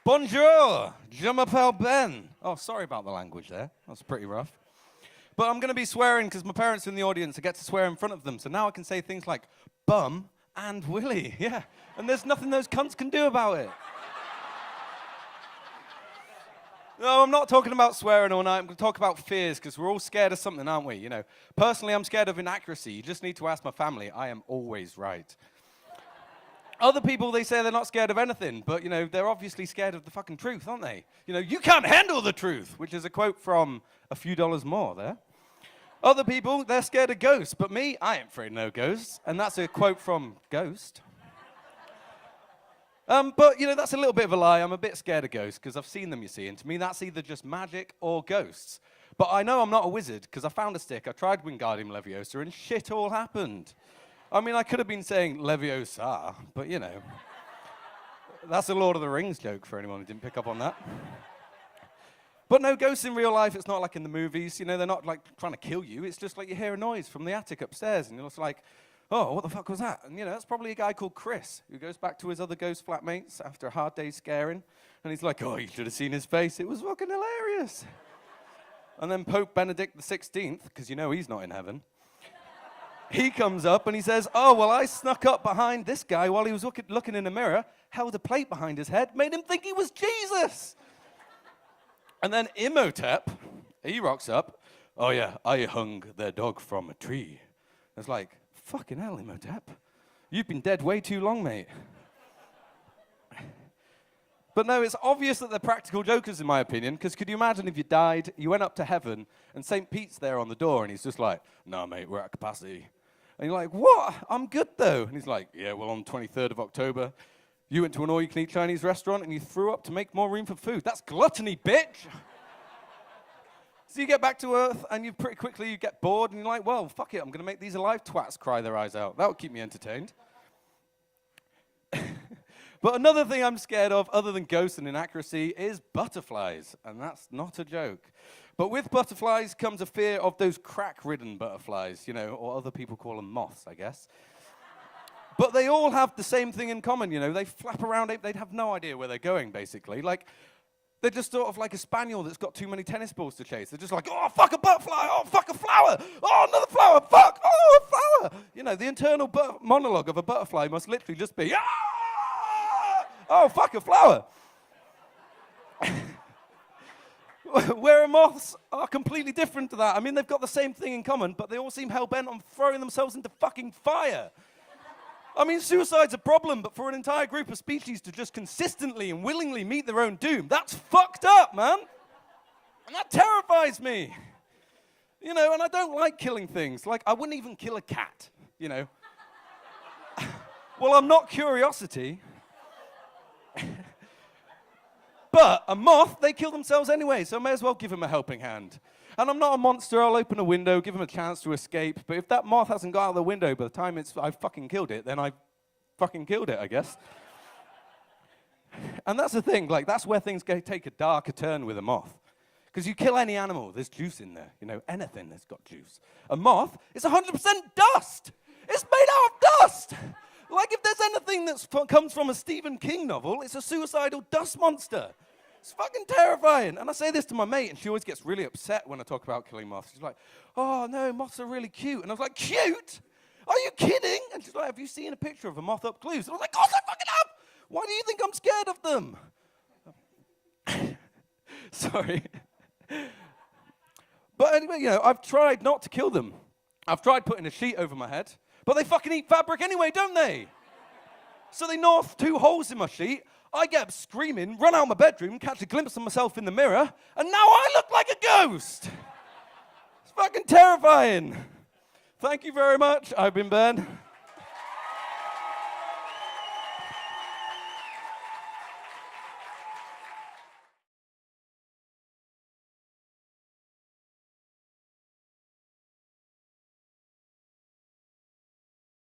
Bonjour, je m'appelle Ben. Oh, sorry about the language there. That's pretty rough. But I'm going to be swearing because my parents are in the audience. I get to swear in front of them. So now I can say things like bum and willy. Yeah. And there's nothing those cunts can do about it. No, I'm not talking about swearing all night. I'm going to talk about fears because we're all scared of something, aren't we? You know, personally, I'm scared of inaccuracy. You just need to ask my family. I am always right. Other people, they say they're not scared of anything, but, you know, they're obviously scared of the fucking truth, aren't they? You know, you can't handle the truth, which is a quote from A Few Dollars More there. Other people, they're scared of ghosts, but me, I ain't afraid of no ghosts, and that's a quote from Ghost. But, you know, that's a little bit of a lie. I'm a bit scared of ghosts, because I've seen them, you see, and to me, that's either just magic or ghosts. But I know I'm not a wizard, because I found a stick, I tried Wingardium Leviosa, and shit all happened. I mean, I could have been saying Leviosa, but, you know. That's a Lord of the Rings joke for anyone who didn't pick up on that. But no, ghosts in real life, it's not like in the movies. You know, they're not, like, trying to kill you. It's just like you hear a noise from the attic upstairs, and you're just like, oh, what the fuck was that? And, you know, that's probably a guy called Chris, who goes back to his other ghost flatmates after a hard day scaring, and he's like, oh, you should have seen his face. It was fucking hilarious. And then Pope Benedict XVI, because you know he's not in heaven, he comes up and he says, oh, well, I snuck up behind this guy while he was looking in a mirror, held a plate behind his head, made him think he was Jesus. And then Imhotep, he rocks up, oh, yeah, I hung their dog from a tree. It's like, fucking hell, Imhotep. You've been dead way too long, mate. But no, it's obvious that they're practical jokers, in my opinion, because could you imagine if you died, you went up to heaven, and St. Pete's there on the door, and he's just like, nah, mate, we're at capacity. And you're like, what? I'm good, though. And he's like, yeah, well, on 23rd of October, you went to an all-you-can-eat Chinese restaurant, and you threw up to make more room for food. That's gluttony, bitch! So you get back to Earth, and you pretty quickly you get bored, and you're like, well, fuck it, I'm going to make these alive twats cry their eyes out. That would keep me entertained. But another thing I'm scared of, other than ghosts and inaccuracy, is butterflies. And that's not a joke. But with butterflies comes a fear of those crack-ridden butterflies, you know, or other people call them moths, I guess. But they all have the same thing in common, you know. They flap around, they'd have no idea where they're going, basically. Like, they're just sort of like a spaniel that's got too many tennis balls to chase. They're just like, oh, fuck a butterfly, oh, fuck a flower, oh, another flower, fuck, oh, a flower. You know, the internal monologue of a butterfly must literally just be, ah! Oh, fuck a flower. Where moths are completely different to that. I mean, they've got the same thing in common, but they all seem hell-bent on throwing themselves into fucking fire. I mean, suicide's a problem, but for an entire group of species to just consistently and willingly meet their own doom, that's fucked up, man. And that terrifies me. You know, and I don't like killing things. Like, I wouldn't even kill a cat, you know. Well, I'm not Curiosity. But a moth, they kill themselves anyway, so I may as well give him a helping hand. And I'm not a monster, I'll open a window, give him a chance to escape, but if that moth hasn't got out of the window by the time I've fucking killed it, then I fucking killed it, I guess. And that's the thing, like, that's where things take a darker turn with a moth. Because you kill any animal, there's juice in there, you know, anything that's got juice. A moth is 100% dust! It's made out of dust! Like, if there's anything that comes from a Stephen King novel, it's a suicidal dust monster. It's fucking terrifying. And I say this to my mate, and she always gets really upset when I talk about killing moths. She's like, oh, no, moths are really cute. And I was like, cute? Are you kidding? And she's like, have you seen a picture of a moth up close? And I was like, of course I fucking have. Why do you think I'm scared of them? Sorry. But anyway, you know, I've tried not to kill them. I've tried putting a sheet over my head. But they fucking eat fabric anyway, don't they? So they gnaw 2 holes in my sheet. I get up screaming, run out of my bedroom, catch a glimpse of myself in the mirror, and now I look like a ghost. It's fucking terrifying. Thank you very much. I've been Ben.